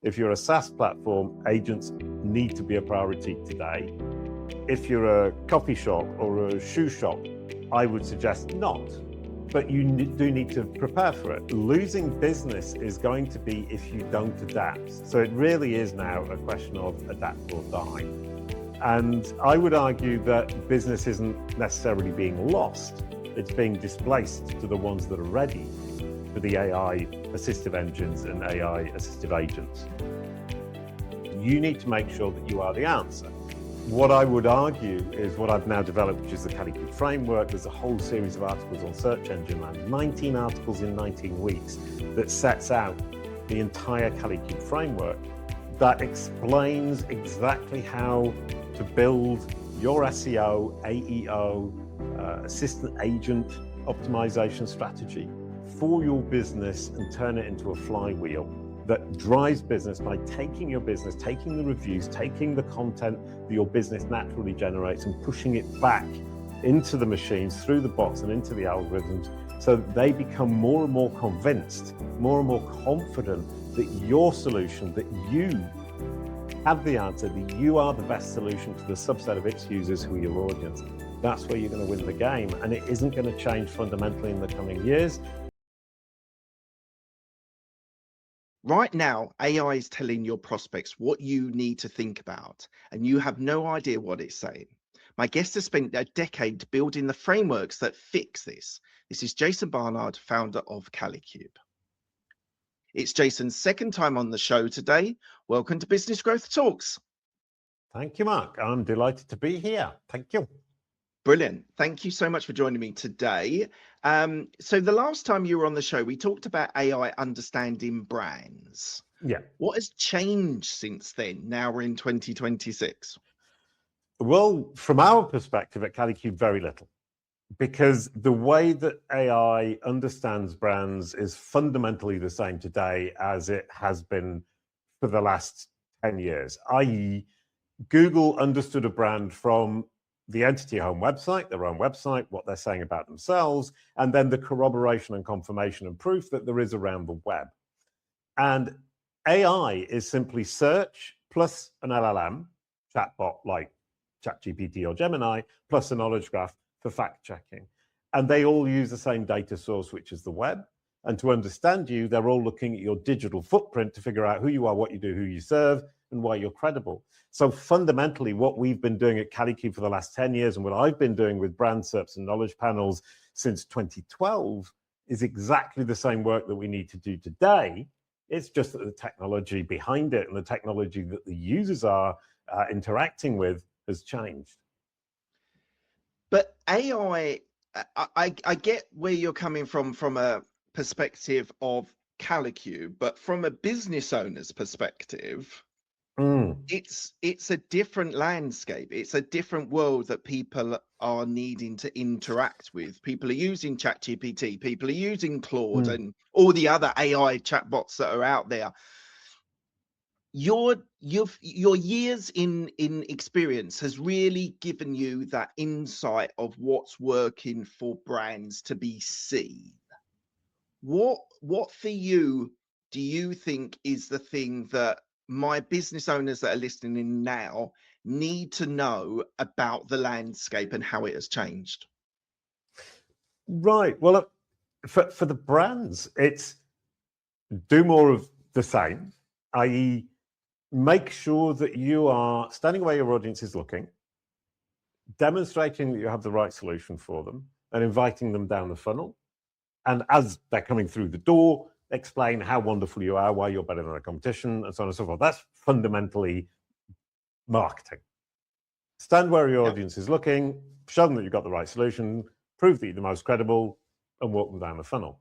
If you're a SaaS platform, agents need to be a priority today. If you're a coffee shop or a shoe shop, I would suggest not, but you do need to prepare for it. Losing business is going to be if you don't adapt. So it really is now a question of adapt or die. And I would argue that business isn't necessarily being lost, it's being displaced to the ones that are ready for the AI assistive engines and AI assistive agents. You need to make sure that you are the answer. What I would argue is what I've now developed, which is the Kalicube framework. There's a whole series of articles on Search Engine Land, 19 articles in 19 weeks that sets out the entire Kalicube framework that explains exactly how to build your SEO, AEO, assistant agent optimization strategy for your business and turn it into a flywheel that drives business by taking your business, taking the reviews, taking the content that your business naturally generates and pushing it back into the machines, through the bots and into the algorithms, so that they become more and more convinced, more and more confident that your solution, that you have the answer, that you are the best solution to the subset of its users who are your audience. That's where you're going to win the game, and it isn't going to change fundamentally in the coming years. Right now, AI is telling your prospects what you need to think about, and you have no idea what it's saying. My guest has spent a decade building the frameworks that fix this. This is Jason Barnard, founder of Kalicube. It's Jason's second time on the show today. Welcome to Business Growth Talks. Thank you, Mark. I'm delighted to be here. Thank you. Brilliant. Thank you so much for joining me today. So the last time you were on the show, we talked about AI understanding brands. Yeah. What has changed since then? Now we're in 2026. Well, from our perspective at Kalicube, very little, because the way that AI understands brands is fundamentally the same today as it has been for the last 10 years, i.e. Google understood a brand from the entity home website, their own website, what they're saying about themselves, and then the corroboration and confirmation and proof that there is around the web. And AI is simply search plus an LLM, chatbot like ChatGPT or Gemini, plus a knowledge graph for fact checking. And they all use the same data source, which is the web. And to understand you, they're all looking at your digital footprint to figure out who you are, what you do, who you serve, and why you're credible. So fundamentally, what we've been doing at Kalicube for the last 10 years and what I've been doing with brand SERPs and knowledge panels since 2012 is exactly the same work that we need to do today. It's just that the technology behind it and the technology that the users are interacting with has changed. But AI, I get where you're coming from a perspective of Kalicube, but from a business owner's perspective, it's a different landscape. It's a different world that people are needing to interact with. People are using ChatGPT, people are using Claude and all the other AI chatbots that are out there. Your years in experience has really given you that insight of what's working for brands to be seen. What for you do you think is the thing that my business owners that are listening in now need to know about the landscape and how it has changed? Right. Well, for the brands, it's do more of the same, i.e. make sure that you are standing where your audience is looking, demonstrating that you have the right solution for them, and inviting them down the funnel. And as they're coming through the door, explain how wonderful you are, why you're better than the competition, and so on and so forth. That's fundamentally marketing. Stand where your audience is looking, show them that you've got the right solution, prove that you're the most credible, and walk them down the funnel.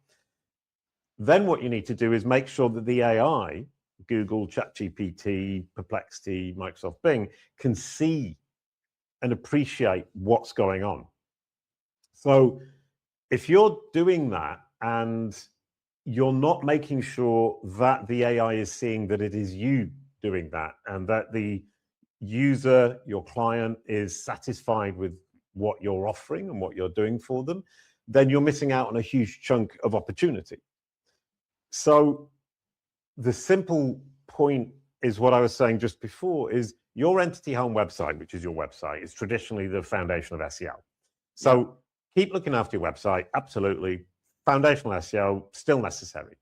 Then what you need to do is make sure that the AI, Google, ChatGPT, Perplexity, Microsoft Bing, can see and appreciate what's going on. So if you're doing that and you're not making sure that the AI is seeing that it is you doing that and that the user, your client, is satisfied with what you're offering and what you're doing for them, then you're missing out on a huge chunk of opportunity. So the simple point is what I was saying just before, is your entity home website, which is your website, is traditionally the foundation of SEO. So keep looking after your website, absolutely. Foundational SEO, still necessary.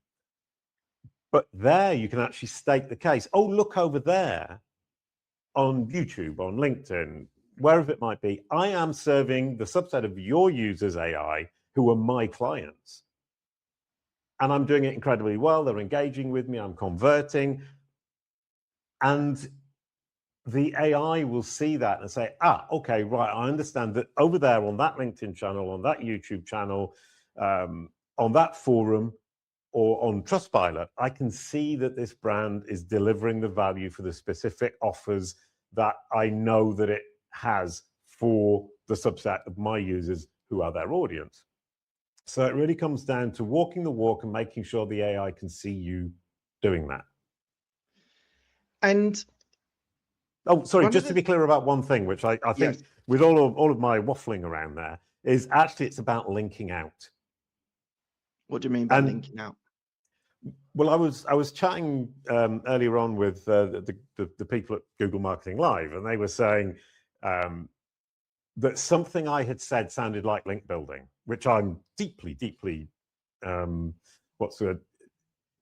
But there you can actually state the case. Oh, look over there on YouTube, on LinkedIn, wherever it might be. I am serving the subset of your users, AI, who are my clients. And I'm doing it incredibly well. They're engaging with me. I'm converting. And the AI will see that and say, okay, right, I understand that over there on that LinkedIn channel, on that YouTube channel, on that forum, or on Trustpilot, I can see that this brand is delivering the value for the specific offers that I know that it has for the subset of my users who are their audience. So it really comes down to walking the walk and making sure the AI can see you doing that. And oh, sorry, just to be clear about one thing, which I think with all of my waffling around there, is actually it's about linking out. What do you mean by linking out? Well, I was chatting earlier on with the people at Google Marketing Live, and they were saying that something I had said sounded like link building, which I'm deeply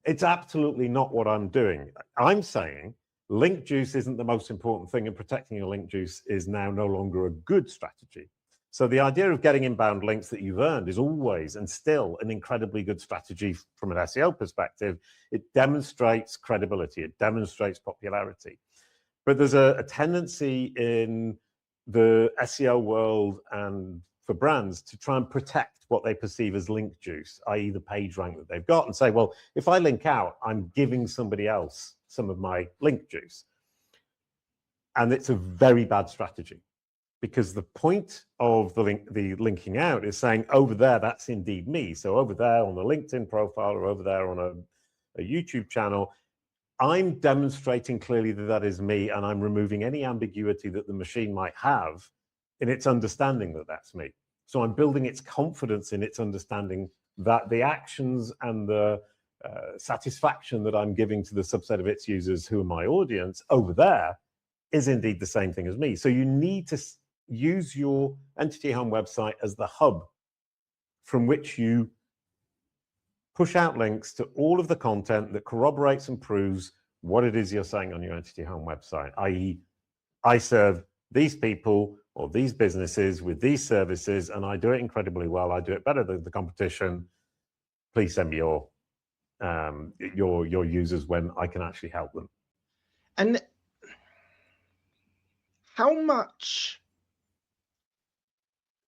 it's absolutely not what I'm doing. I'm saying link juice isn't the most important thing, and protecting your link juice is now no longer a good strategy. So the idea of getting inbound links that you've earned is always and still an incredibly good strategy from an SEO perspective. It demonstrates credibility, it demonstrates popularity. But there's a tendency in the SEO world and for brands to try and protect what they perceive as link juice, i.e. the page rank that they've got, and say, well, if I link out, I'm giving somebody else some of my link juice. And it's a very bad strategy, because the point of the linking out is saying over there, that's indeed me. So over there on the LinkedIn profile, or over there on a YouTube channel, I'm demonstrating clearly that that is me, and I'm removing any ambiguity that the machine might have in its understanding that that's me. So I'm building its confidence in its understanding that the actions and the satisfaction that I'm giving to the subset of its users who are my audience over there is indeed the same thing as me. So you need to use your entity home website as the hub from which you push out links to all of the content that corroborates and proves what it is you're saying on your entity home website, i.e. I serve these people or these businesses with these services, and I do it incredibly well. I do it better than the competition. Please send me your users when I can actually help them. And how much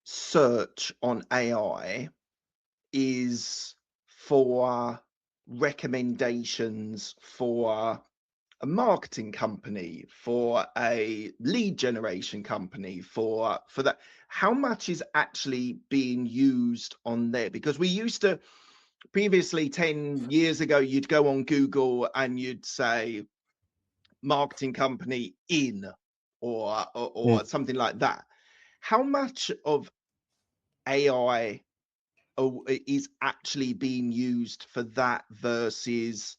search on AI is for recommendations for a marketing company, for a lead generation company, for that? How much is actually being used on there? Because we used to previously, 10 years ago, you'd go on Google and you'd say marketing company in or something like that. How much of AI is actually being used for that versus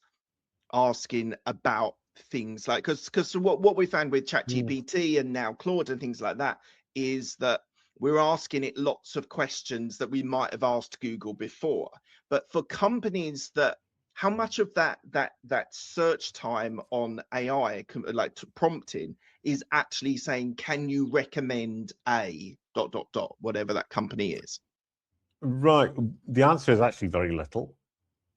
asking about things like, because what we found with ChatGPT and now Claude and things like that is that we're asking it lots of questions that we might have asked Google before. But for companies that, how much of that search time on AI, like prompting, is actually saying, can you recommend a ... whatever that company is? Right. The answer is actually very little.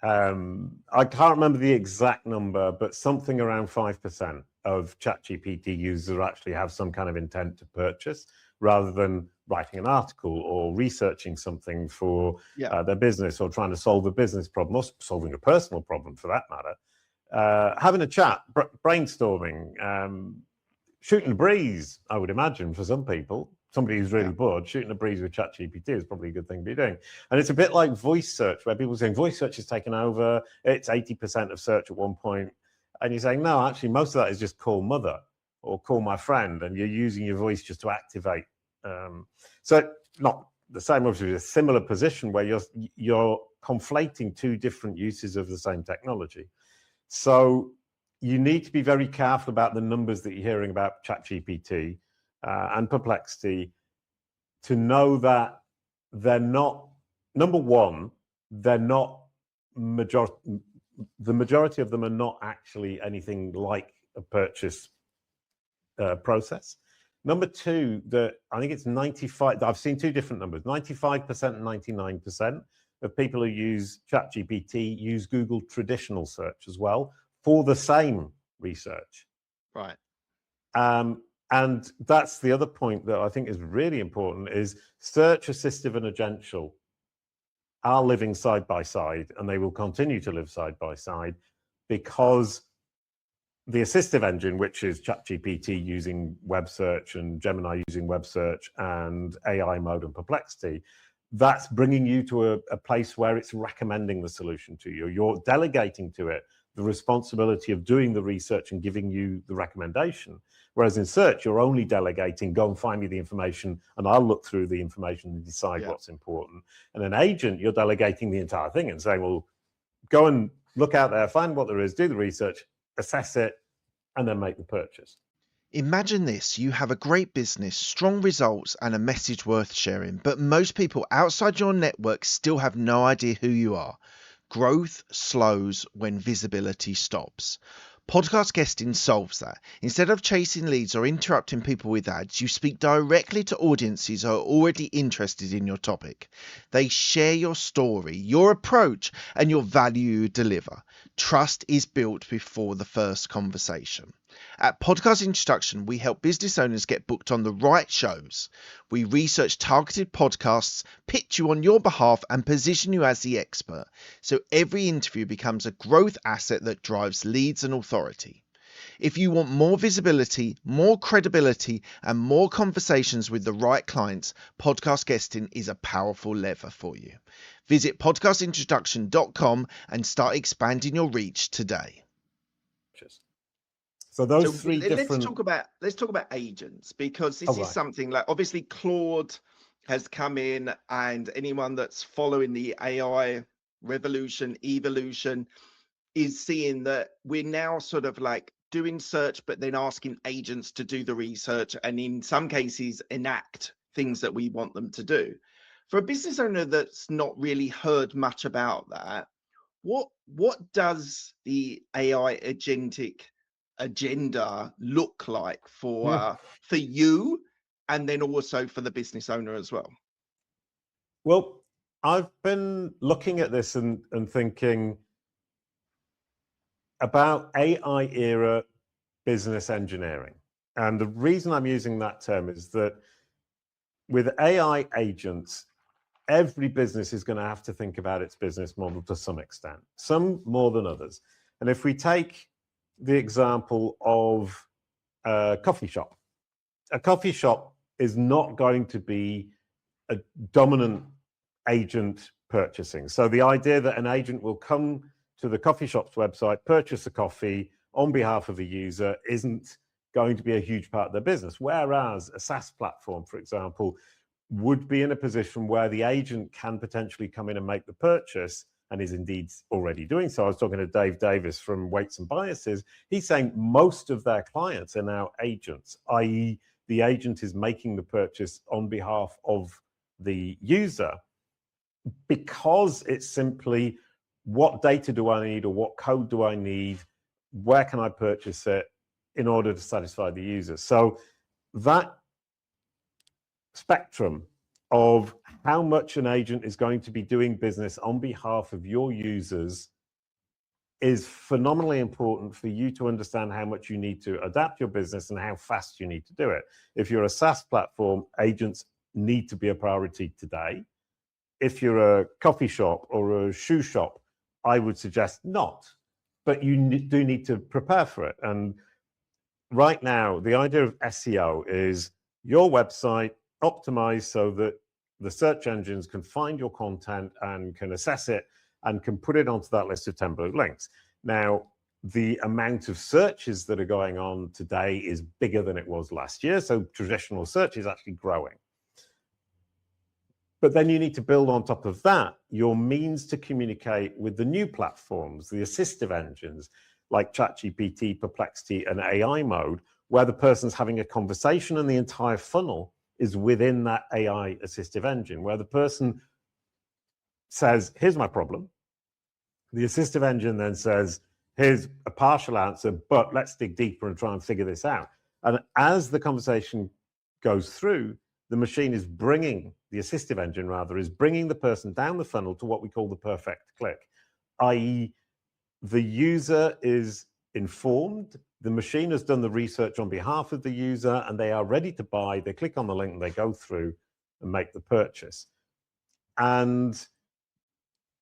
I can't remember the exact number, but something around 5% of ChatGPT users actually have some kind of intent to purchase, rather than writing an article or researching something for their business, or trying to solve a business problem, or solving a personal problem for that matter. Having a chat, brainstorming, shooting a breeze, I would imagine, for some people. Somebody who's really bored, shooting a breeze with ChatGPT is probably a good thing to be doing. And it's a bit like voice search, where people are saying voice search is taken over, it's 80% of search at one point. And you're saying, no, actually, most of that is just call mother or call my friend, and you're using your voice just to activate. So not the same, obviously, a similar position where you're conflating two different uses of the same technology. So you need to be very careful about the numbers that you're hearing about ChatGPT and Perplexity, to know that they're not, number one, they're not the majority of them are not actually anything like a purchase process. Number two, that I think it's 95, I've seen two different numbers, 95% and 99% of people who use ChatGPT use Google traditional search as well for the same research. Right. And that's the other point that I think is really important, is search, assistive and agential are living side by side, and they will continue to live side by side, because the assistive engine, which is ChatGPT using web search and Gemini using web search and AI mode and Perplexity, that's bringing you to a place where it's recommending the solution to you. You're delegating to it the responsibility of doing the research and giving you the recommendation. Whereas in search, you're only delegating, go and find me the information and I'll look through the information and decide what's important. And an agent, you're delegating the entire thing and saying, well, go and look out there, find what there is, do the research, assess it, and then make the purchase. Imagine this: you have a great business, strong results, and a message worth sharing, but most people outside your network still have no idea who you are. Growth slows when visibility stops. Podcast guesting solves that. Instead of chasing leads or interrupting people with ads, you speak directly to audiences who are already interested in your topic. They share your story, your approach, and your value you deliver. Trust is built before the first conversation. At Podcast Introduction, we help business owners get booked on the right shows. We research targeted podcasts, pitch you on your behalf, and position you as the expert, so every interview becomes a growth asset that drives leads and authority. If you want more visibility, more credibility, and more conversations with the right clients, podcast guesting is a powerful lever for you. Visit podcastintroduction.com and start expanding your reach today. So those three different. Let's talk about agents, because this is something like, obviously Claude has come in, and anyone that's following the AI revolution, evolution, is seeing that we're now sort of like doing search, but then asking agents to do the research, and in some cases enact things that we want them to do. For a business owner that's not really heard much about that, what does the AI agentic agenda look like for you, and then also for the business owner as well? Well, I've been looking at this and thinking about AI era business engineering. And the reason I'm using that term is that with AI agents, every business is going to have to think about its business model to some extent, some more than others. And if we take the example of a coffee shop is not going to be a dominant agent purchasing. So the idea that an agent will come to the coffee shop's website, purchase a coffee on behalf of a user, isn't going to be a huge part of their business. Whereas a SaaS platform, for example, would be in a position where the agent can potentially come in and make the purchase, and is indeed already doing so. I was talking to Dave Davis from Weights and Biases. He's saying most of their clients are now agents, i.e. the agent is making the purchase on behalf of the user, because it's simply, what data do I need, or what code do I need? Where can I purchase it in order to satisfy the user? So that spectrum of how much an agent is going to be doing business on behalf of your users is phenomenally important for you to understand how much you need to adapt your business and how fast you need to do it. If you're a SaaS platform, agents need to be a priority today. If you're a coffee shop or a shoe shop, I would suggest not, but you do need to prepare for it. And right now, the idea of SEO is your website optimized so that the search engines can find your content and can assess it and can put it onto that list of template links. Now, the amount of searches that are going on today is bigger than it was last year. So traditional search is actually growing. But then you need to build on top of that your means to communicate with the new platforms, the assistive engines, like ChatGPT, Perplexity, and AI mode, where the person's having a conversation and the entire funnel is within that AI assistive engine, where the person says, here's my problem. The assistive engine then says, here's a partial answer, but let's dig deeper and try and figure this out. And as the conversation goes through, the machine is bringing, the assistive engine rather, is bringing the person down the funnel to what we call the perfect click, i.e. the user is informed, the machine has done the research on behalf of the user, and they are ready to buy. They click on the link and they go through and make the purchase. And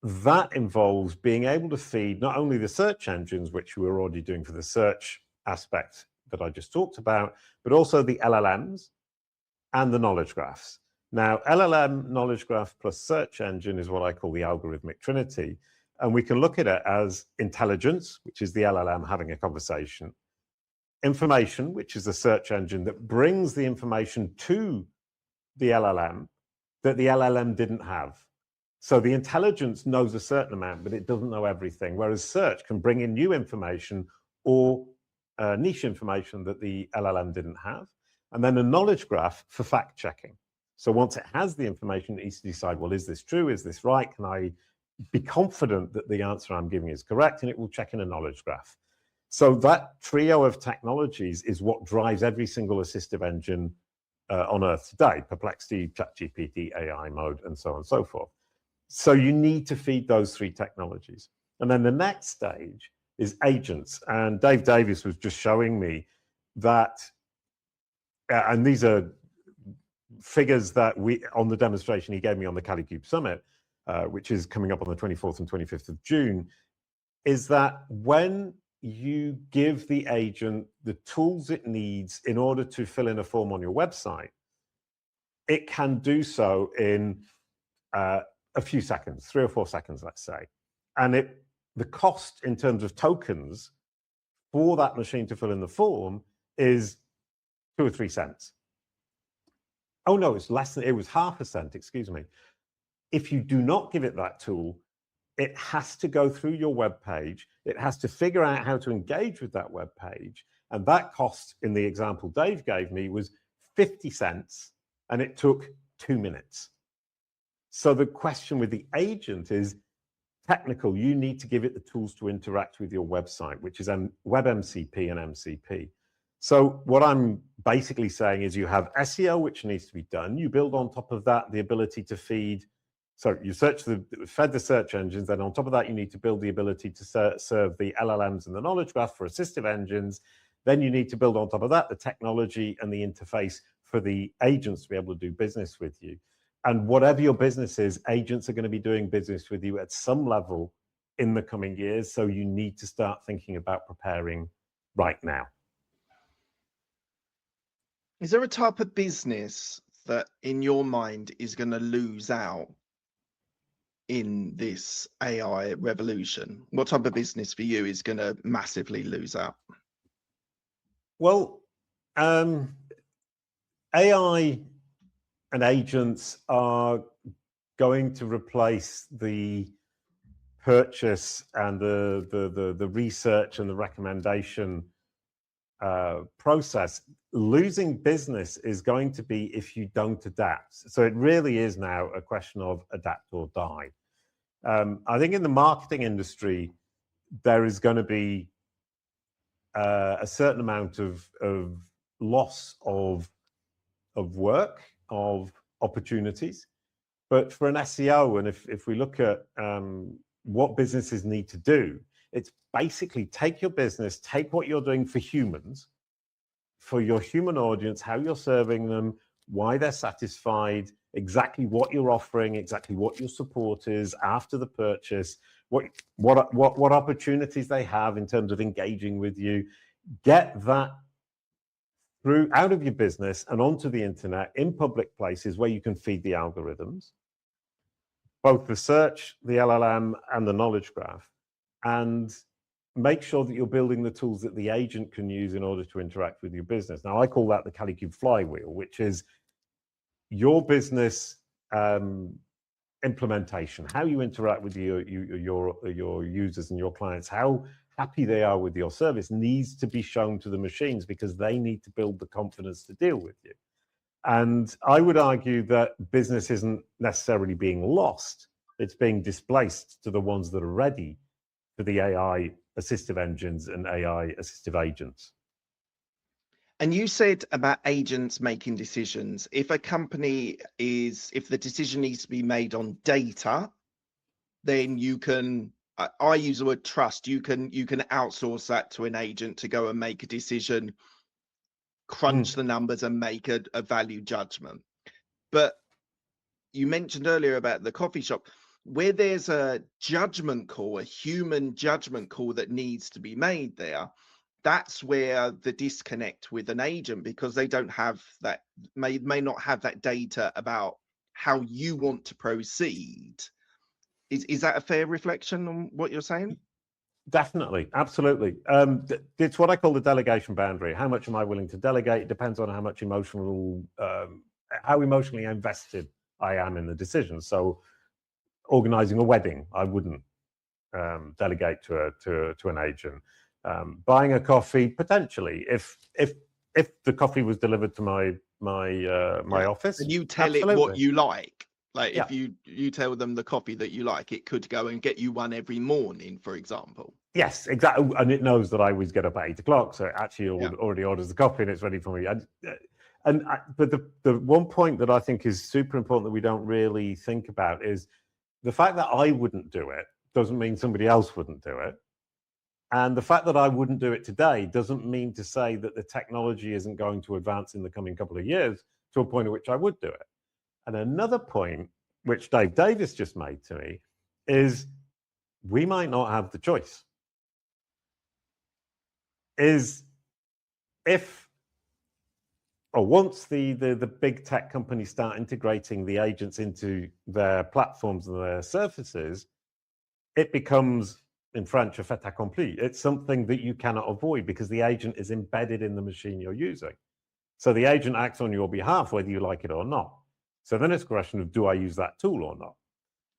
that involves being able to feed not only the search engines, which we're already doing for the search aspect that I just talked about, but also the LLMs and the knowledge graphs. Now, LLM, knowledge graph plus search engine is what I call the algorithmic trinity. And we can look at it as intelligence, which is the LLM having a conversation, information, which is the search engine that brings the information to the LLM that the LLM didn't have. So the intelligence knows a certain amount, but it doesn't know everything, whereas search can bring in new information or niche information that the LLM didn't have. And then a knowledge graph for fact checking. So once it has the information, it needs to decide, well, is this true? Is this right? Can I be confident that the answer I'm giving is correct? And it will check in a knowledge graph. So that trio of technologies is what drives every single assistive engine on Earth today: Perplexity, ChatGPT, AI mode, and so on and so forth. So you need to feed those three technologies. And then the next stage is agents. And Dave Davis was just showing me that, and these are figures that we, on the demonstration he gave me on the Kalicube Summit, which is coming up on the 24th and 25th of June, is that when you give the agent the tools it needs in order to fill in a form on your website, it can do so in a few seconds, 3 or 4 seconds, let's say. And the cost in terms of tokens for that machine to fill in the form is 2 or 3 cents. Oh no, it's less than, it was half a cent, excuse me. If you do not give it that tool, it has to go through your web page. It has to figure out how to engage with that web page. And that cost, in the example Dave gave me, was 50 cents, and it took 2 minutes. So the question with the agent is technical. You need to give it the tools to interact with your website, which is WebMCP and MCP. So what I'm basically saying is you have SEO, which needs to be done. You build on top of that the ability to feed. So you fed the search engines. Then on top of that, you need to build the ability to serve the LLMs and the knowledge graph for assistive engines. Then you need to build on top of that the technology and the interface for the agents to be able to do business with you. And whatever your business is, agents are going to be doing business with you at some level in the coming years. So you need to start thinking about preparing right now. Is there a type of business that in your mind is going to lose out in this AI revolution? What type of business for you is going to massively lose out? Well, AI and agents are going to replace the purchase and the research and the recommendation process. Losing business is going to be if you don't adapt. So it really is now a question of adapt or die. I think in the marketing industry, there is going to be a certain amount of loss of work, of opportunities. But for an SEO, and if we look at what businesses need to do, it's basically take your business, take what you're doing for humans, for your human audience, how you're serving them, why they're satisfied, exactly what you're offering, exactly what your support is after the purchase, what opportunities they have in terms of engaging with you. Get that out of your business and onto the internet in public places where you can feed the algorithms, both the search, the LLM, and the knowledge graph, and make sure that you're building the tools that the agent can use in order to interact with your business. Now, I call that the Kalicube flywheel, which is your business implementation, how you interact with your users and your clients, how happy they are with your service needs to be shown to the machines, because they need to build the confidence to deal with you. And I would argue that business isn't necessarily being lost, it's being displaced to the ones that are ready for the AI assistive engines and AI assistive agents. And you said about agents making decisions. If a company if the decision needs to be made on data, then you can, I use the word trust, you can outsource that to an agent to go and make a decision, crunch the numbers and make a value judgment. But you mentioned earlier about the coffee shop, where there's a judgment call, a human judgment call that needs to be made there. That's where the disconnect with an agent, because they don't have that, may not have that data about how you want to proceed. Is that a fair reflection on what you're saying? Definitely, absolutely. It's what I call the delegation boundary. How much am I willing to delegate? It depends on how much how emotionally invested I am in the decision. So, organizing a wedding, I wouldn't delegate to an agent. Buying a coffee, potentially, if the coffee was delivered to my office, and you tell it what you like. Like if you tell them the coffee that you like, it could go and get you one every morning, for example. Yes, exactly. And it knows that I always get up at 8 o'clock, so it actually already orders the coffee and it's ready for me. But the one point that I think is super important that we don't really think about is the fact that I wouldn't do it doesn't mean somebody else wouldn't do it. And the fact that I wouldn't do it today doesn't mean to say that the technology isn't going to advance in the coming couple of years to a point at which I would do it. And another point, which Dave Davis just made to me, is we might not have the choice. Once the big tech companies start integrating the agents into their platforms and their services, it becomes, in French, a fait accompli. It's something that you cannot avoid because the agent is embedded in the machine you're using. So the agent acts on your behalf, whether you like it or not. So then it's a question of, do I use that tool or not?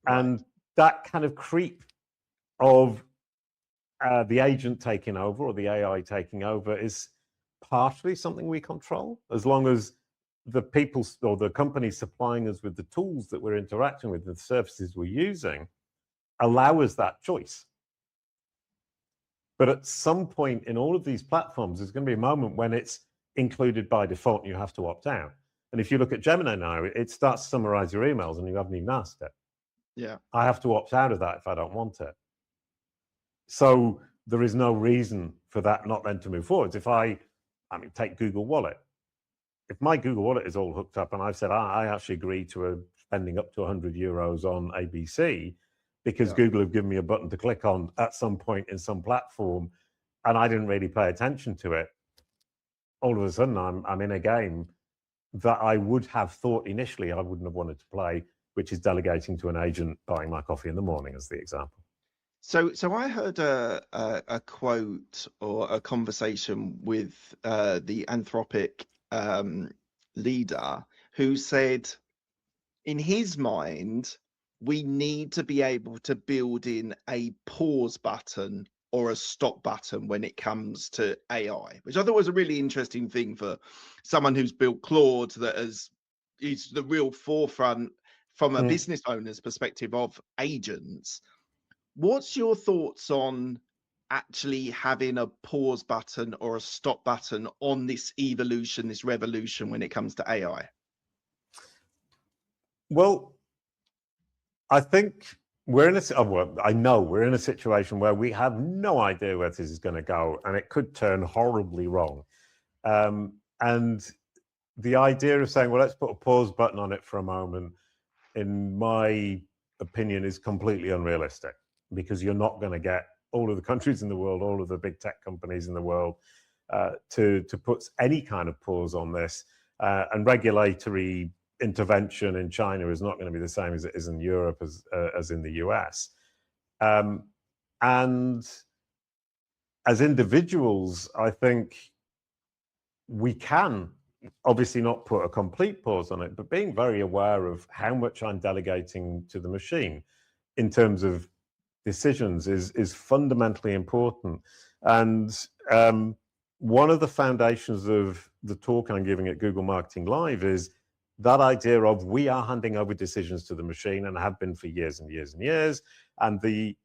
Right. And that kind of creep of the agent taking over or the AI taking over is partially something we control, as long as the people or the companies supplying us with the tools that we're interacting with, the services we're using, allow us that choice. But at some point in all of these platforms, there's going to be a moment when it's included by default and you have to opt out. And if you look at Gemini now, it starts to summarize your emails and you haven't even asked it. Yeah. I have to opt out of that if I don't want it. So there is no reason for that not then to move forwards. If take Google Wallet. If my Google Wallet is all hooked up and I've said, I actually agree to spending up to 100 euros on ABC because Google have given me a button to click on at some point in some platform and I didn't really pay attention to it, all of a sudden I'm in a game that I would have thought initially I wouldn't have wanted to play, which is delegating to an agent buying my coffee in the morning as the example. So I heard a quote or a conversation with the Anthropic leader who said, in his mind, we need to be able to build in a pause button or a stop button when it comes to AI, which I thought was a really interesting thing for someone who's built Claude, that is the real forefront from a business owner's perspective of agents. What's your thoughts on actually having a pause button or a stop button on this evolution, this revolution when it comes to AI? Well, I think I know we're in a situation where we have no idea where this is going to go, and it could turn horribly wrong. And the idea of saying, well, let's put a pause button on it for a moment, in my opinion, is completely unrealistic, because you're not going to get all of the countries in the world, all of the big tech companies in the world to put any kind of pause on this. And regulatory intervention in China is not going to be the same as it is in Europe as in the US. And as individuals, I think we can obviously not put a complete pause on it, but being very aware of how much I'm delegating to the machine in terms of decisions is fundamentally important. And one of the foundations of the talk I'm giving at Google Marketing Live is that idea of we are handing over decisions to the machine and have been for years and years and years. And the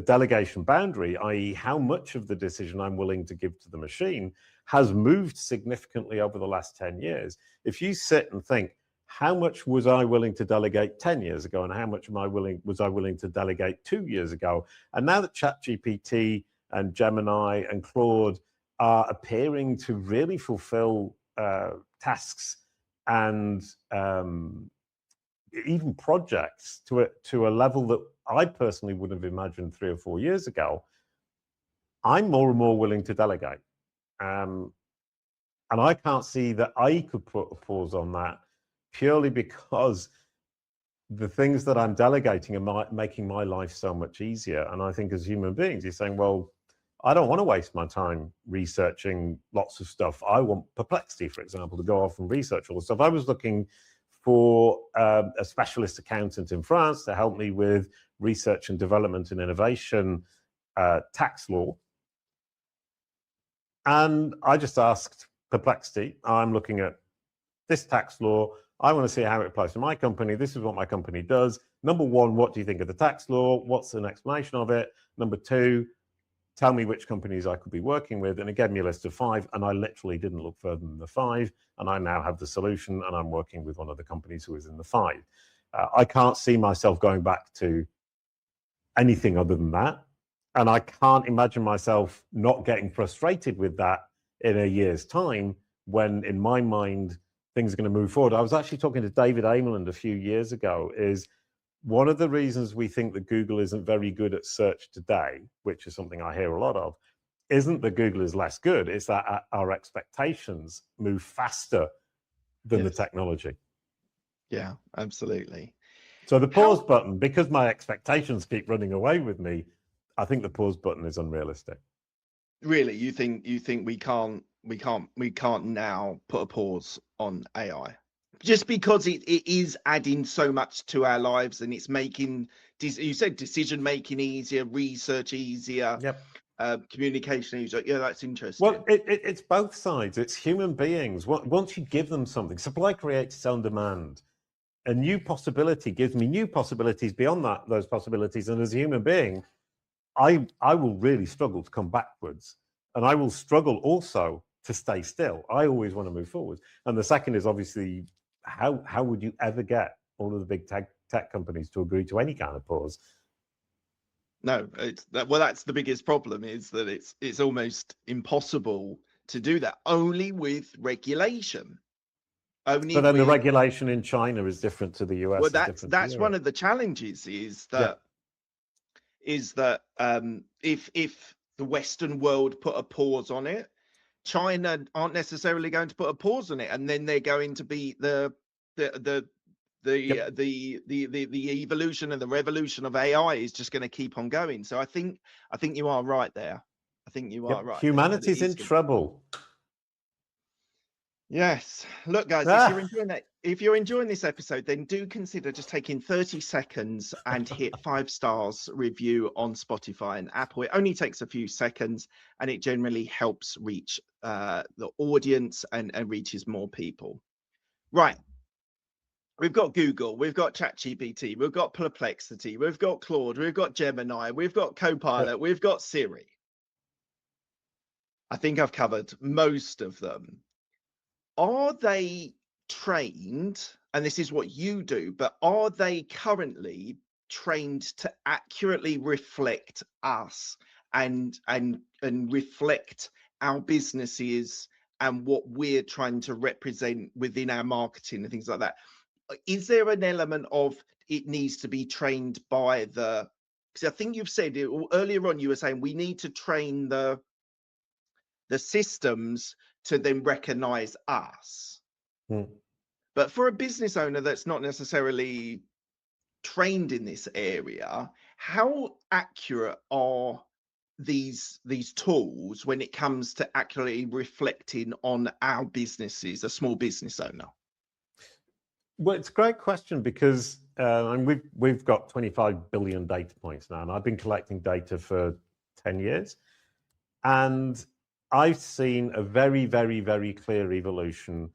delegation boundary, i.e. how much of the decision I'm willing to give to the machine, has moved significantly over the last 10 years. If you sit and think, how much was I willing to delegate 10 years ago and how much was I willing to delegate 2 years ago? And now that ChatGPT and Gemini and Claude are appearing to really fulfill tasks and even projects to a level that I personally wouldn't have imagined 3 or 4 years ago, I'm more and more willing to delegate. And I can't see that I could put a pause on that purely because the things that I'm delegating are making my life so much easier. And I think as human beings, you're saying, well, I don't want to waste my time researching lots of stuff. I want Perplexity, for example, to go off and research all the stuff. I was looking for a specialist accountant in France to help me with research and development and innovation tax law. And I just asked Perplexity, I'm looking at this tax law. I want to see how it applies to my company. This is what my company does. Number one, what do you think of the tax law? What's an explanation of it? Number two, tell me which companies I could be working with. And it gave me a list of 5. And I literally didn't look further than the 5. And I now have the solution. And I'm working with one of the companies who is in the 5. I can't see myself going back to anything other than that. And I can't imagine myself not getting frustrated with that in a year's time when, in my mind, things are going to move forward. I was actually talking to David Ameland a few years ago, is one of the reasons we think that Google isn't very good at search today, which is something I hear a lot of, isn't that Google is less good, it's that our expectations move faster than the technology. Yeah, absolutely. So the pause button, because my expectations keep running away with me, I think the pause button is unrealistic. Really, you think we can't now put a pause on AI just because it is adding so much to our lives and it's making, you said, decision making easier, research easier, communication easier. Yeah, that's interesting. Well, it's both sides. It's human beings. Once you give them something, supply creates its own demand. A new possibility gives me new possibilities beyond those possibilities. And as a human being, I will really struggle to come backwards. And I will struggle also to stay still. I always want to move forward. And the second is obviously, how would you ever get all of the big tech companies to agree to any kind of pause? No, that's the biggest problem, is that it's almost impossible to do that, only with regulation. But then the regulation in China is different to the US. Well, that's one of the challenges, is that if the Western world put a pause on it, China aren't necessarily going to put a pause on it, and then they're going to be the evolution and the revolution of AI is just going to keep on going. So I think you are right there. I think you are right. Humanity's in trouble. Yes. Look, guys, if you're enjoying this episode, then do consider just taking 30 seconds and hit 5 stars review on Spotify and Apple. It only takes a few seconds and it generally helps reach the audience and reaches more people. Right. We've got Google, we've got ChatGPT, we've got Perplexity, we've got Claude, we've got Gemini, we've got Copilot, we've got Siri. I think I've covered most of them. Are they trained, and this is what you do, but are they currently trained to accurately reflect us and reflect our businesses and what we're trying to represent within our marketing and things like that? Is there an element of it needs to be trained by because I think you've said it earlier on, you were saying we need to train the systems to then recognize us. But for a business owner that's not necessarily trained in this area, how accurate are these tools when it comes to accurately reflecting on our businesses, a small business owner? Well, it's a great question, because And we've got 25 billion data points now, and I've been collecting data for 10 years. And I've seen a very, very, very clear evolution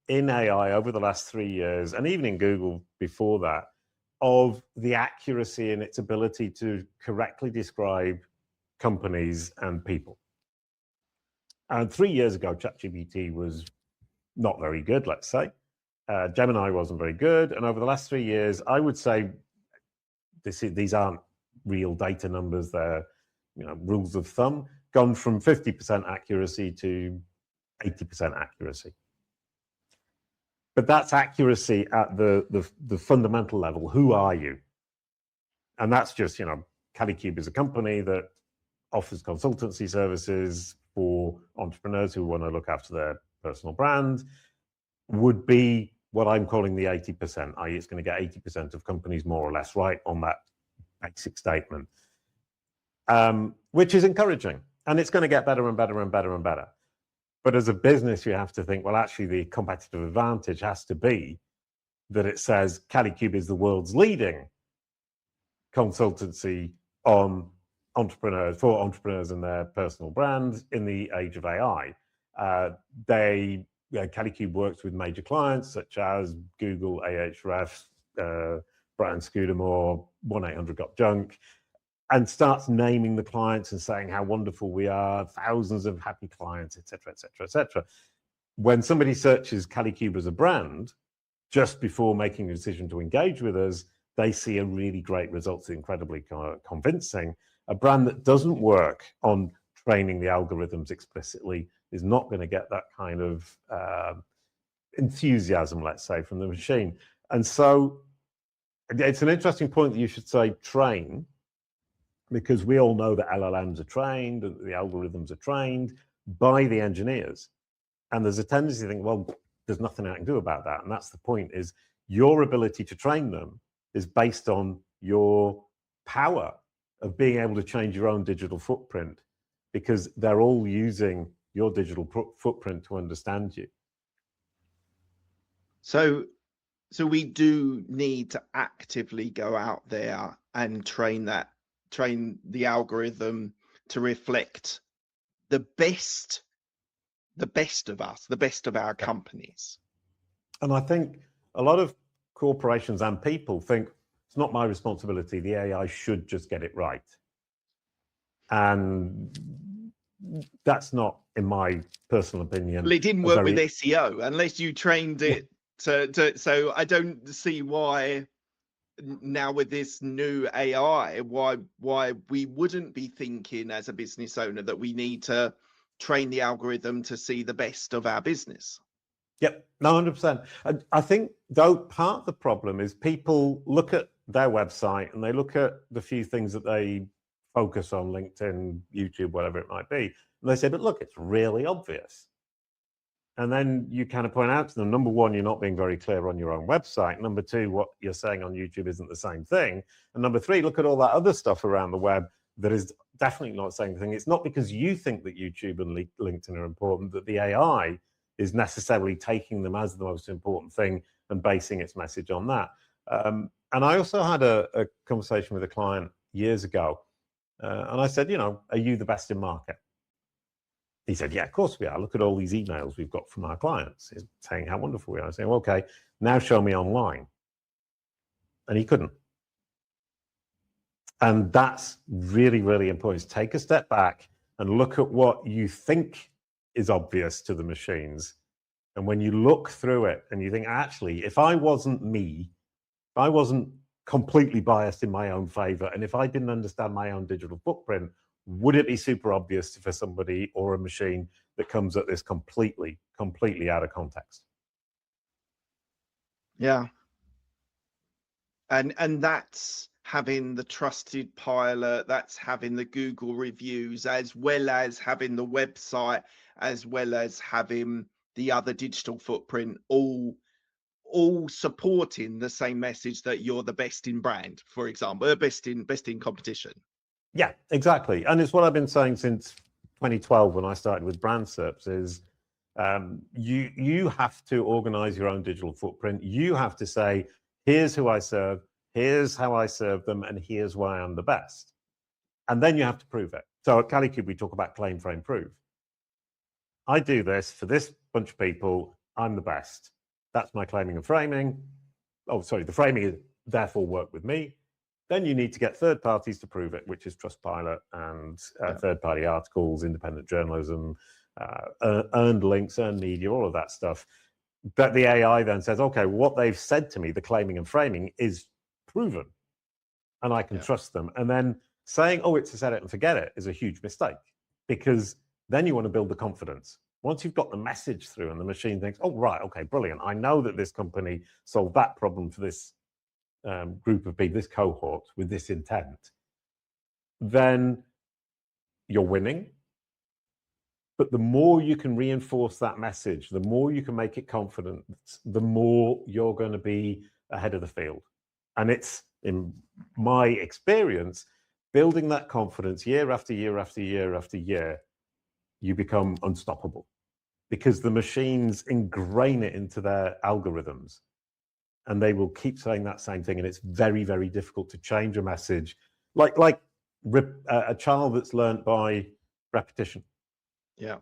in AI over the last 3 years, and even in Google before that, of the accuracy and its ability to correctly describe companies and people. And 3 years ago, ChatGPT was not very good, let's say. Gemini wasn't very good. And over the last 3 years, I would say these aren't real data numbers, they're rules of thumb, gone from 50% accuracy to 80% accuracy. But that's accuracy at the fundamental level. Who are you? And that's just, Kalicube is a company that offers consultancy services for entrepreneurs who want to look after their personal brand, would be what I'm calling the 80%, i.e. it's going to get 80% of companies more or less right on that basic statement, which is encouraging. And it's going to get better and better and better and better. But as a business, you have to think, well, actually, the competitive advantage has to be that it says Kalicube is the world's leading consultancy on for entrepreneurs and their personal brand in the age of AI. Kalicube works with major clients such as Google, Ahrefs, Brian Scudamore, 1-800-GOT-JUNK, and starts naming the clients and saying how wonderful we are, thousands of happy clients, et cetera, et cetera, et cetera. When somebody searches Kalicube as a brand, just before making a decision to engage with us, they see a really great result, incredibly convincing. A brand that doesn't work on training the algorithms explicitly is not going to get that kind of enthusiasm, let's say, from the machine. And so it's an interesting point that you should say train, because we all know that LLMs are trained, and the algorithms are trained by the engineers. And there's a tendency to think, well, there's nothing I can do about that. And that's the point, is your ability to train them is based on your power of being able to change your own digital footprint, because they're all using your digital footprint to understand you. So we do need to actively go out there and train the algorithm to reflect the best of us, the best of our companies. And I think a lot of corporations and people think it's not my responsibility, the AI should just get it right. And that's not, in my personal opinion. Well, it didn't work with SEO unless you trained it so I don't see why now with this new AI, why we wouldn't be thinking as a business owner that we need to train the algorithm to see the best of our business. Yep, no, 100%. I think, though, part of the problem is people look at their website and they look at the few things that they focus on, LinkedIn, YouTube, whatever it might be, and they say, but look, it's really obvious. And then you kind of point out to them, number one, you're not being very clear on your own website. Number two, what you're saying on YouTube isn't the same thing. And number three, look at all that other stuff around the web that is definitely not the same thing. It's not because you think that YouTube and LinkedIn are important that the AI is necessarily taking them as the most important thing and basing its message on that. And I also had a conversation with a client years ago, and I said, are you the best in market? He said, yeah, of course we are. Look at all these emails we've got from our clients saying how wonderful we are. I said, well, okay, now show me online. And he couldn't. And that's really, really important. Take a step back and look at what you think is obvious to the machines. And when you look through it and you think, actually, if I wasn't me, if I wasn't completely biased in my own favor, and if I didn't understand my own digital footprint, would it be super obvious for somebody or a machine that comes at this completely out of context? Yeah. And that's having the trusted pilot, that's having the Google reviews, as well as having the website, as well as having the other digital footprint, all supporting the same message that you're the best in brand, for example, best in competition. Yeah, exactly. And it's what I've been saying since 2012 when I started with Brand Serps is you have to organize your own digital footprint. You have to say, here's who I serve, Here's how I serve them, and here's why I'm the best. And then you have to prove it. So at Kalicube, we talk about claim, frame, prove. I do this for this bunch of people. I'm the best. That's my claiming and framing. Oh, sorry, the framing is therefore work with me. Then you need to get third parties to prove it, which is Trustpilot and third-party articles, independent journalism, earned links, earned media, all of that stuff. But the AI then says, okay, what they've said to me, the claiming and framing, is proven, and I can trust them. And then saying, oh, it's a set it and forget it is a huge mistake, because then you want to build the confidence. Once you've got the message through and the machine thinks, oh, right, okay, brilliant. I know that this company solved that problem for this group of people, this cohort, with this intent, then you're winning. But the more you can reinforce that message, the more you can make it confident, the more you're going to be ahead of the field. And it's, in my experience, building that confidence year after year after year after year, you become unstoppable, because the machines ingrain it into their algorithms, and they will keep saying that same thing. And it's very, very difficult to change a message like a child that's learned by repetition. Yeah.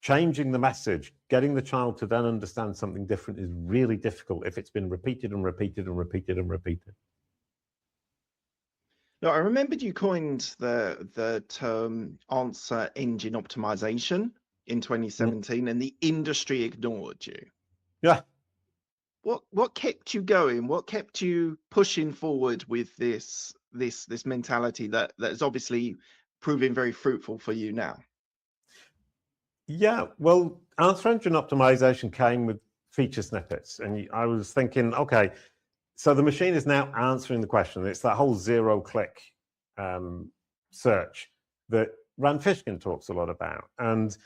Changing the message, getting the child to then understand something different, is really difficult if it's been repeated and repeated and repeated and repeated. No, I remembered you coined the term answer engine optimization in 2017, and the industry ignored you. Yeah. What kept you going? What kept you pushing forward with this mentality that is obviously proving very fruitful for you now? Yeah, well, answer engine optimization came with feature snippets, and I was thinking, okay, so the machine is now answering the question. It's that whole zero-click search that Rand Fishkin talks a lot about. And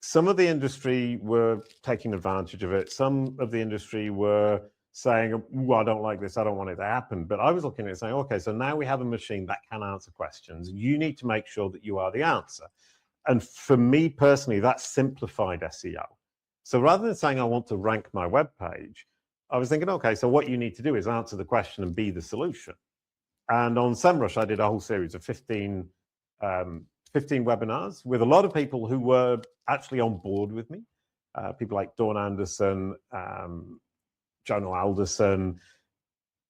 some of the industry were taking advantage of it. Some of the industry were saying, oh, I don't like this, I don't want it to happen. But I was looking at it saying, okay, so now we have a machine that can answer questions. You need to make sure that you are the answer. And for me personally, that simplified SEO. So rather than saying I want to rank my web page, I was thinking, okay, so what you need to do is answer the question and be the solution. And on SEMrush, I did a whole series of 15 webinars with a lot of people who were actually on board with me. People like Dawn Anderson, Jonah Alderson,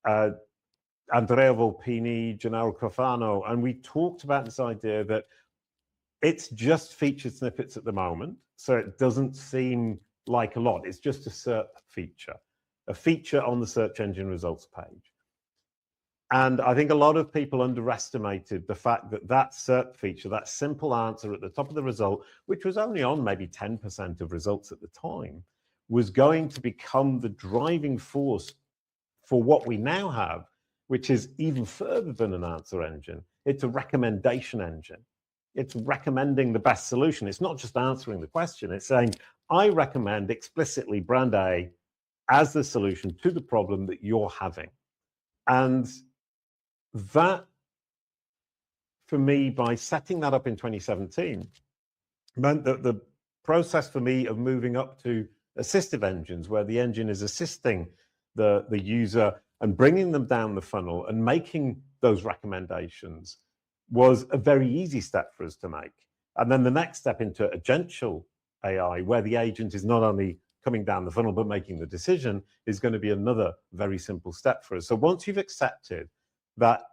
Andrea Volpini, Gennaro Cofano, and we talked about this idea that it's just featured snippets at the moment, so it doesn't seem like a lot. It's just a SERP feature, a feature on the search engine results page. And I think a lot of people underestimated the fact that that SERP feature, that simple answer at the top of the result, which was only on maybe 10% of results at the time, was going to become the driving force for what we now have, which is even further than an answer engine. It's a recommendation engine. It's recommending the best solution. It's not just answering the question. It's saying, I recommend explicitly brand A as the solution to the problem that you're having. And that, for me, by setting that up in 2017, meant that the process for me of moving up to assistive engines, where the engine is assisting the user and bringing them down the funnel and making those recommendations, was a very easy step for us to make. And then the next step into agential AI, where the agent is not only coming down the funnel but making the decision, is going to be another very simple step for us. So once you've accepted that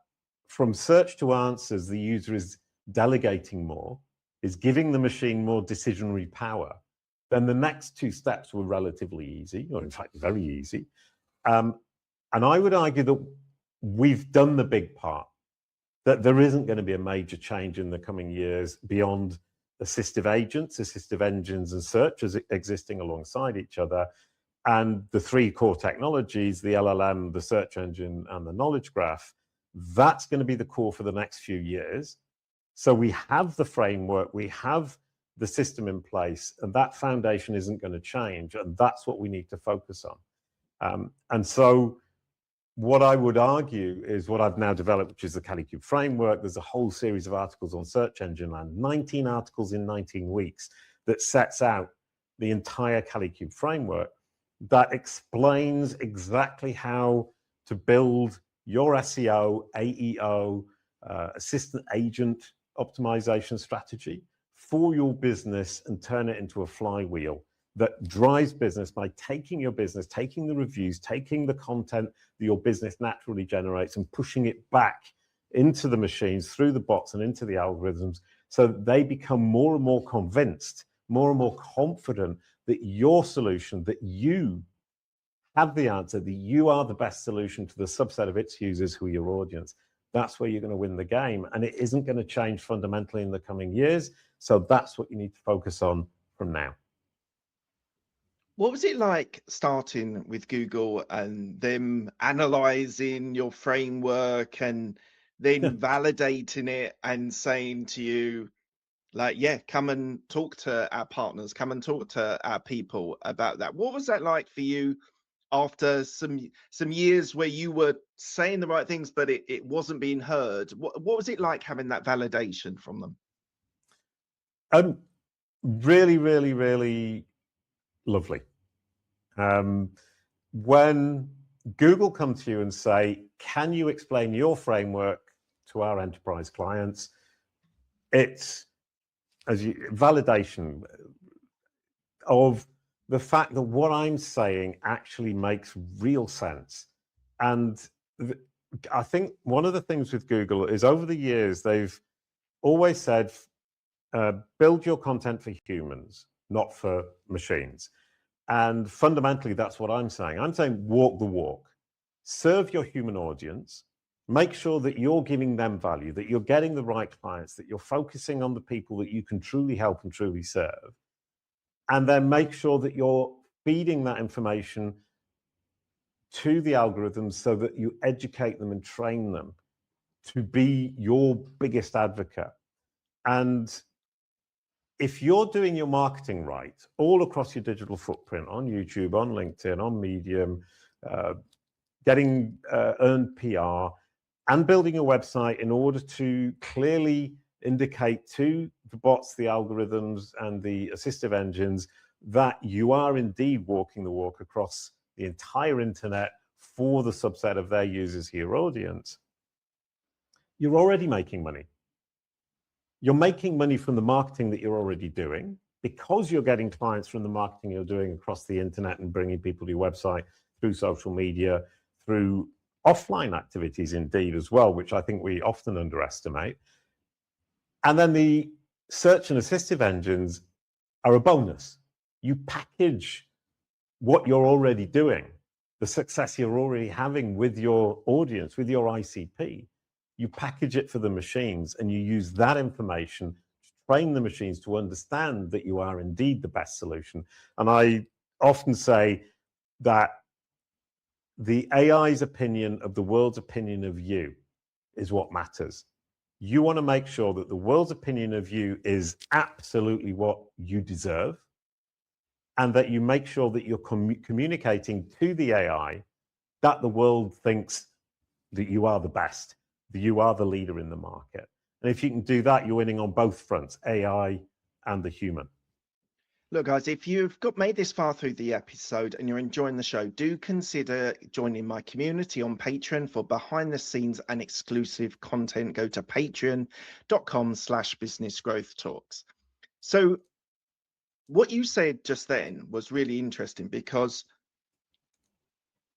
from search to answers, the user is delegating more, is giving the machine more decisionary power, then the next two steps were relatively easy, or in fact, very easy. And I would argue that we've done the big part, that there isn't going to be a major change in the coming years beyond assistive agents, assistive engines, and search as existing alongside each other. And the three core technologies, the LLM, the search engine, and the knowledge graph, that's going to be the core for the next few years. So we have the framework, we have the system in place, and that foundation isn't going to change. And that's what we need to focus on. And so what I would argue is what I've now developed, which is the Kalicube framework. There's a whole series of articles on Search Engine Land, 19 articles in 19 weeks that sets out the entire Kalicube framework that explains exactly how to build your SEO, AEO, assistant agent optimization strategy for your business and turn it into a flywheel that drives business by taking your business, taking the reviews, taking the content that your business naturally generates and pushing it back into the machines, through the bots and into the algorithms, so that they become more and more convinced, more and more confident that your solution, that you have the answer, that you are the best solution to the subset of its users who are your audience. That's where you're going to win the game. And it isn't going to change fundamentally in the coming years. So that's what you need to focus on from now. What was it like starting with Google and them analyzing your framework and then validating it and saying to you, like, yeah, come and talk to our partners, come and talk to our people about that? What was that like for you after some years where you were saying the right things, but it wasn't being heard? What was it like having that validation from them? Really, really, really lovely. When Google come to you and say, can you explain your framework to our enterprise clients? It's validation of the fact that what I'm saying actually makes real sense. And I think one of the things with Google is, over the years, they've always said, build your content for humans, not for machines. And fundamentally, that's what I'm saying. I'm saying walk the walk, serve your human audience, make sure that you're giving them value, that you're getting the right clients, that you're focusing on the people that you can truly help and truly serve. And then make sure that you're feeding that information to the algorithms so that you educate them and train them to be your biggest advocate. And if you're doing your marketing right all across your digital footprint, on YouTube, on LinkedIn, on Medium, getting earned PR, and building a website in order to clearly indicate to the bots, the algorithms, and the assistive engines that you are indeed walking the walk across the entire internet for the subset of their users, your audience, you're already making money. You're making money from the marketing that you're already doing, because you're getting clients from the marketing you're doing across the internet and bringing people to your website through social media, through offline activities indeed as well, which I think we often underestimate. And then the search and assistive engines are a bonus. You package what you're already doing, the success you're already having with your audience, with your ICP. You package it for the machines, and you use that information to train the machines to understand that you are indeed the best solution. And I often say that the AI's opinion of the world's opinion of you is what matters. You want to make sure that the world's opinion of you is absolutely what you deserve, and that you make sure that you're communicating to the AI that the world thinks that you are the best, that you are the leader in the market. And if you can do that, you're winning on both fronts, AI and the human. Look, guys, if you've made this far through the episode and you're enjoying the show, do consider joining my community on Patreon for behind the scenes and exclusive content. Go to patreon.com/businessgrowthtalks. So what you said just then was really interesting, because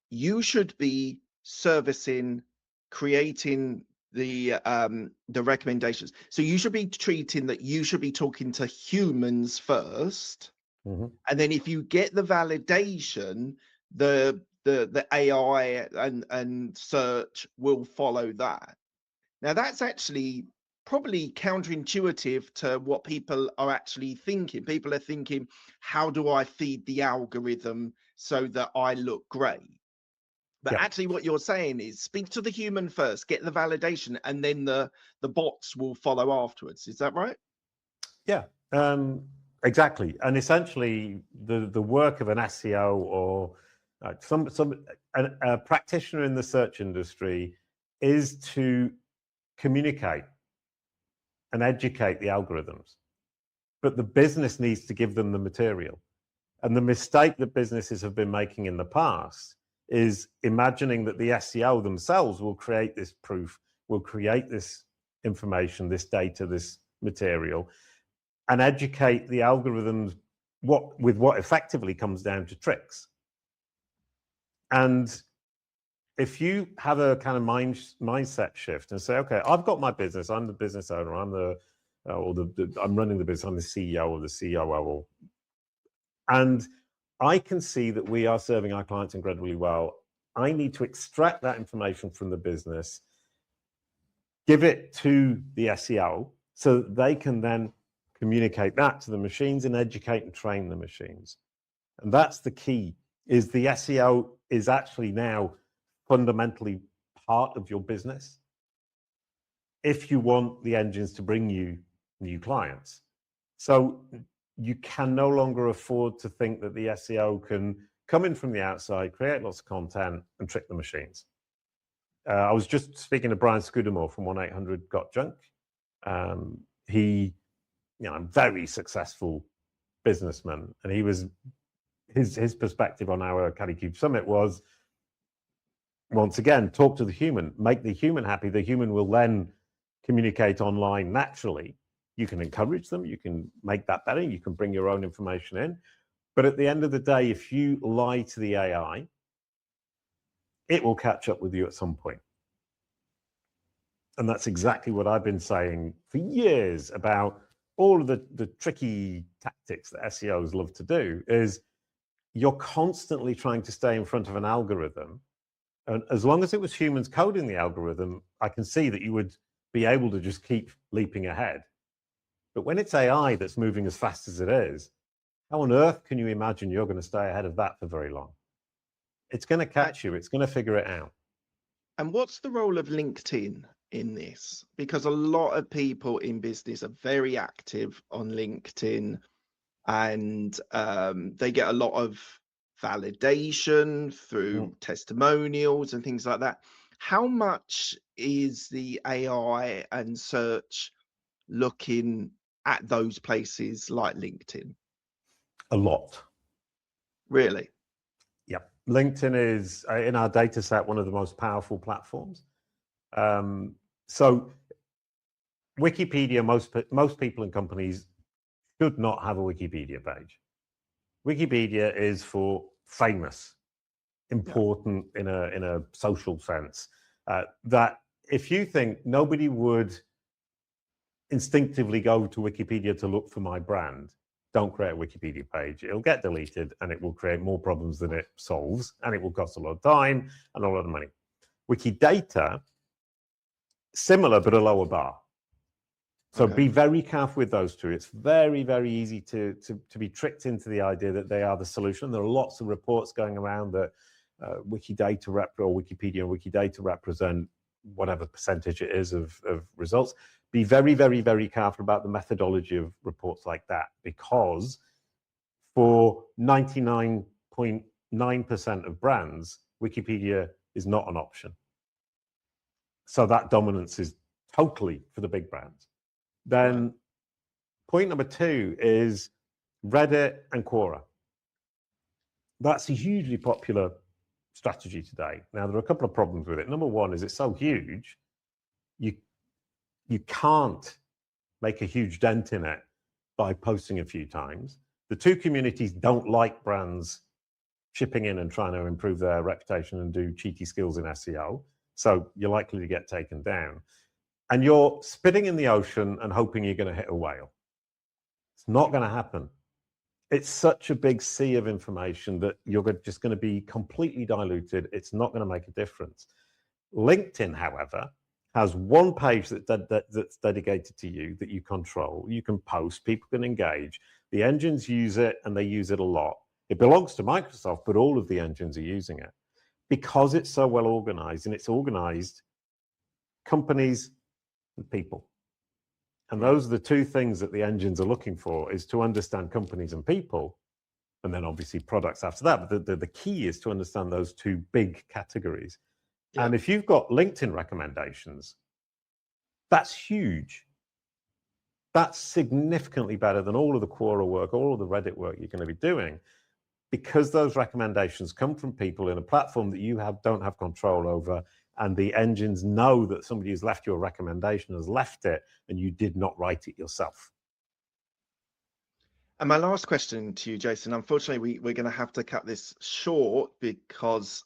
you should be servicing, creating the recommendations. So you should be treating that you should be talking to humans first, and then if you get the validation, the AI and search will follow that. Now that's actually probably counterintuitive to what people are actually thinking. People are thinking, how do I feed the algorithm so that I look great? But actually what you're saying is speak to the human first, get the validation, and then the bots will follow afterwards. Is that right? Yeah, exactly. And essentially the work of an SEO or a practitioner in the search industry is to communicate and educate the algorithms. But the business needs to give them the material. And the mistake that businesses have been making in the past is imagining that the SEO themselves will create this proof, will create this information, this data, this material, and educate the algorithms with what effectively comes down to tricks. And if you have a kind of mindset shift and say, okay, I've got my business, I'm the business owner, I'm I'm running the business, I'm the CEO or the COO, and I can see that we are serving our clients incredibly well. I need to extract that information from the business, give it to the SEO so that they can then communicate that to the machines and educate and train the machines. And that's the key, is the SEO is actually now fundamentally part of your business if you want the engines to bring you new clients. So you can no longer afford to think that the SEO can come in from the outside, create lots of content, and trick the machines. I was just speaking to Brian Scudamore from 1-800-GOT-JUNK. He, very successful businessman, and he was his perspective on our Kalicube Summit was, once again, talk to the human, make the human happy. The human will then communicate online naturally. You can encourage them, you can make that better, you can bring your own information in. But at the end of the day, if you lie to the AI, it will catch up with you at some point. And that's exactly what I've been saying for years about all of the tricky tactics that SEOs love to do, is you're constantly trying to stay in front of an algorithm. And as long as it was humans coding the algorithm, I can see that you would be able to just keep leaping ahead. But when it's AI that's moving as fast as it is, how on earth can you imagine you're going to stay ahead of that for very long? It's going to catch you. It's going to figure it out. And what's the role of LinkedIn in this? Because a lot of people in business are very active on LinkedIn, and they get a lot of validation through testimonials and things like that. How much is the AI and search looking at those places like LinkedIn? A lot. Really? Yep. LinkedIn is, in our data set, one of the most powerful platforms. So Wikipedia, most people and companies should not have a Wikipedia page. Wikipedia is for famous, important in a social sense. That if you think nobody would instinctively go to Wikipedia to look for my brand, don't create a Wikipedia page. It'll get deleted and it will create more problems than it solves, and it will cost a lot of time and a lot of money. Wikidata, similar but a lower bar. So be very careful with those two. It's very, very easy to be tricked into the idea that they are the solution. There are lots of reports going around that Wikidata or Wikipedia and Wikidata represent whatever percentage it is of results. Be very, very, very careful about the methodology of reports like that, because for 99.9% of brands, Wikipedia is not an option. So that dominance is totally for the big brands. Then point number 2 is Reddit and Quora. That's a hugely popular strategy today. Now, there are a couple of problems with it. Number 1 is it's so huge, you can't make a huge dent in it by posting a few times. The two communities don't like brands chipping in and trying to improve their reputation and do cheaty skills in SEO. So you're likely to get taken down. And you're spitting in the ocean and hoping you're going to hit a whale. It's not going to happen. It's such a big sea of information that you're just going to be completely diluted. It's not going to make a difference. LinkedIn, however, has one page that's dedicated to you, that you control. You can post, people can engage. The engines use it, and they use it a lot. It belongs to Microsoft, but all of the engines are using it because it's so well organized, and it's organized companies and people. And those are the two things that the engines are looking for, is to understand companies and people, and then obviously products after that. But the key is to understand those two big categories. Yeah. And if you've got LinkedIn recommendations, that's huge. That's significantly better than all of the Quora work, all of the Reddit work you're going to be doing. because those recommendations come from people in a platform that you don't have control over, and the engines know that somebody has left you a recommendation, has left it, and you did not write it yourself. And my last question to you, Jason, unfortunately, we're going to have to cut this short because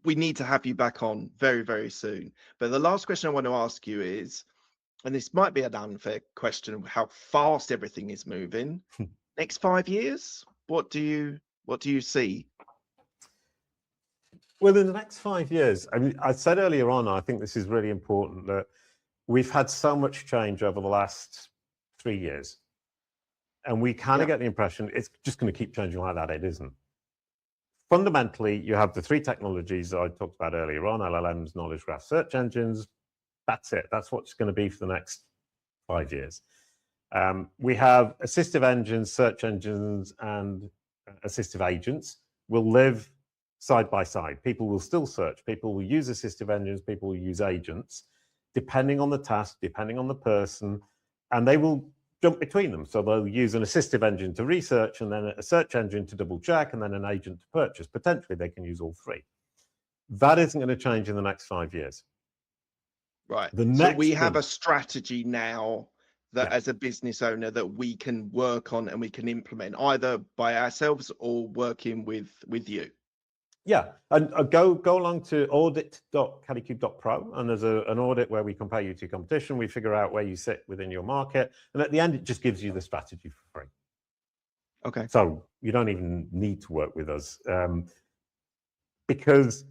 we need to have you back on very, very soon. But the last question I want to ask you is, and this might be an unfair question of how fast everything is moving. Next 5 years, what do you see? Well, in the next 5 years, I mean, I said earlier on, I think this is really important, that we've had so much change over the last 3 years. And we kind of get the impression it's just going to keep changing like that. It isn't. Fundamentally, you have the three technologies that I talked about earlier on, LLMs, knowledge graph, search engines. That's it. That's what's going to be for the next 5 years. We have assistive engines, search engines, and assistive agents will live side by side. People will still search. People will use assistive engines. People will use agents, depending on the task, depending on the person, and they will jump between them. So they'll use an assistive engine to research, and then a search engine to double check, and then an agent to purchase. Potentially, they can use all three. That isn't going to change in the next 5 years. Right. So we have a strategy now that as a business owner that we can work on and we can implement either by ourselves or working with you. Yeah, and go along to audit.kalicube.pro, and there's an audit where we compare you to competition. We figure out where you sit within your market, and at the end, it just gives you the strategy for free. Okay. So you don't even need to work with us because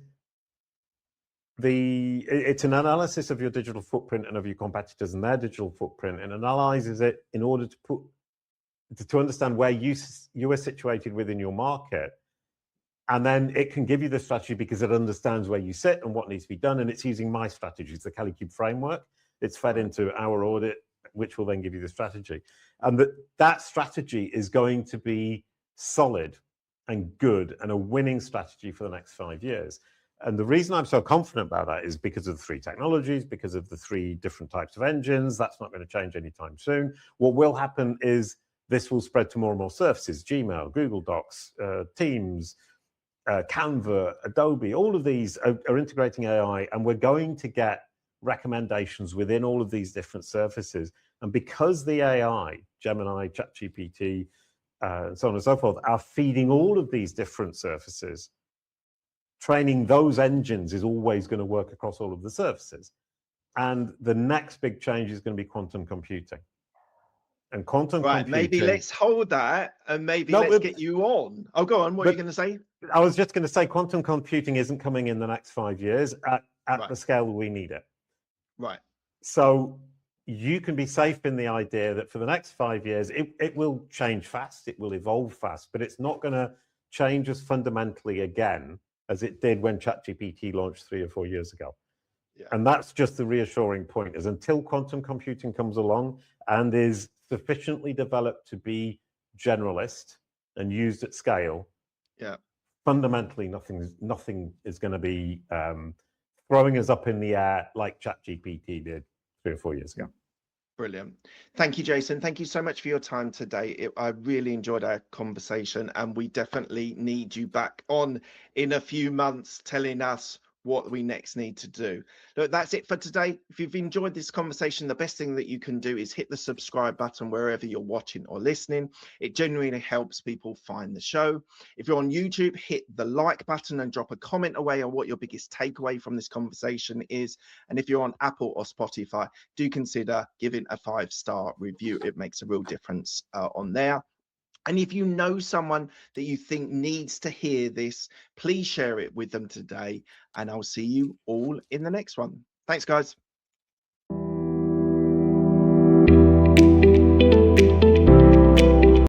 it's an analysis of your digital footprint and of your competitors and their digital footprint, and analyzes it in order to understand where you are situated within your market. And then it can give you the strategy because it understands where you sit and what needs to be done. And it's using my strategies, the Kalicube framework. It's fed into our audit, which will then give you the strategy. And that strategy is going to be solid and good and a winning strategy for the next 5 years. And the reason I'm so confident about that is because of the three technologies, because of the three different types of engines. That's not going to change anytime soon. What will happen is this will spread to more and more surfaces: Gmail, Google Docs, Teams, Canva, Adobe. All of these are integrating AI, and we're going to get recommendations within all of these different surfaces. And because the AI, Gemini, ChatGPT, so on and so forth, are feeding all of these different surfaces, training those engines is always going to work across all of the surfaces. And the next big change is going to be quantum computing. And quantum computing... Maybe let's hold that, and maybe let's get you on. Oh, go on. What are you going to say? I was just going to say quantum computing isn't coming in the next 5 years at the scale we need it. Right. So you can be safe in the idea that for the next 5 years, it will change fast, it will evolve fast, but it's not going to change as fundamentally again as it did when ChatGPT launched 3 or 4 years ago. Yeah. And that's just the reassuring point, is until quantum computing comes along and is sufficiently developed to be generalist and used at scale, fundamentally nothing is going to be throwing us up in the air like ChatGPT did 3 or 4 years ago. Brilliant. Thank you, Jason. Thank you so much for your time today. I really enjoyed our conversation, and we definitely need you back on in a few months telling us what we next need to do. Look, that's it for today. If you've enjoyed this conversation, the best thing that you can do is hit the subscribe button wherever you're watching or listening. It genuinely helps people find the show. If you're on YouTube, hit the like button and drop a comment away on what your biggest takeaway from this conversation is. And if you're on Apple or Spotify, do consider giving a 5-star review. It makes a real difference on there. And if you know someone that you think needs to hear this, please share it with them today. And I'll see you all in the next one. Thanks, guys.